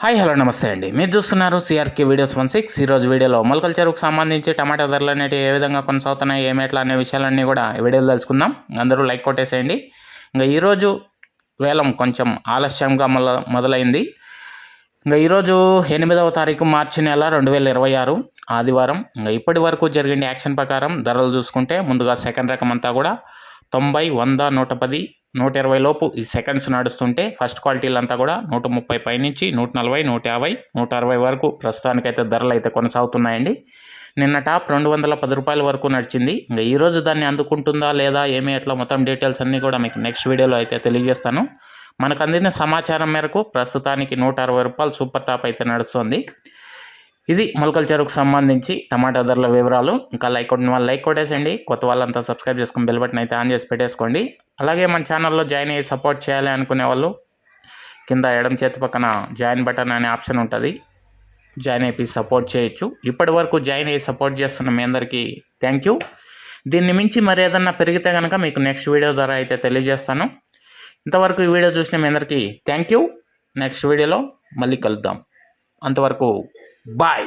Hi hello నమస్తే అండి. మీరు చూస్తున్నారు సిఆర్కే వీడియోస్ 16. ఈరోజు వీడియోలో మొలకల చెరువుకు సంబంధించి టమాటా ధరలు అనేవి ఏ విధంగా కొనసాగుతున్నాయి, ఏమేట్లా అనే విషయాలన్నీ కూడా ఈ వీడియోలో తెలుసుకుందాం. అందరూ లైక్ కొట్టేసేయండి. ఇంకా ఈరోజు వేలం కొంచెం ఆలస్యంగా మొదలైంది. ఇంకా ఈరోజు 8వ తారీఖు మార్చి నెల 2026 ఆదివారం. ఇంకా ఇప్పటి వరకు జరిగిన యాక్షన్ ప్రకారం ధరలు చూసుకుంటే ముందుగా సెకండ్ రకం అంతా కూడా 90, 100, 110, 120 లోపు ఈ సెకండ్స్ నడుస్తుంటే ఫస్ట్ క్వాలిటీలంతా కూడా 130 పైనుంచి 140, 150, 160 వరకు ప్రస్తుతానికైతే ధరలు అయితే కొనసాగుతున్నాయండి. నిన్న టాప్ 210 రూపాయల వరకు నడిచింది. ఇంకా ఈరోజు దాన్ని అందుకుంటుందా లేదా ఏమి ఎట్లా మొత్తం డీటెయిల్స్ అన్నీ కూడా మీకు నెక్స్ట్ వీడియోలో అయితే తెలియజేస్తాను. మనకు అందిన సమాచారం మేరకు ప్రస్తుతానికి 160 రూపాయలు సూపర్ టాప్ అయితే నడుస్తుంది. ఇది మొలకల చెరువుకు సంబంధించి టమాటా ధరల వివరాలు. ఇంకా లైక్ కొట్టిన వాళ్ళు లైక్ కొట్టేసండి. కొత్త వాళ్ళంతా సబ్స్క్రైబ్ చేసుకుని బెల్ బటన్ అయితే ఆన్ చేసి పెట్టేసుకోండి. అలాగే మన ఛానల్లో జాయిన్ అయ్యి సపోర్ట్ చేయాలి అనుకునే వాళ్ళు కింద ఎడమ చేతి పక్కన జాయిన్ బటన్ అనే ఆప్షన్ ఉంటుంది. జాయిన్ అయిపోయి సపోర్ట్ చేయొచ్చు. ఇప్పటి వరకు జాయిన్ అయ్యి సపోర్ట్ చేస్తున్న మీ అందరికీ థ్యాంక్ యూ. దీన్ని మించి మరి ఏదన్నా పెరిగితే కనుక మీకు నెక్స్ట్ వీడియో ద్వారా అయితే తెలియజేస్తాను. ఇంతవరకు ఈ వీడియో చూసిన మీ అందరికీ థ్యాంక్ యూ. నెక్స్ట్ వీడియోలో మళ్ళీ కలుద్దాం. అంతవరకు బాయ్.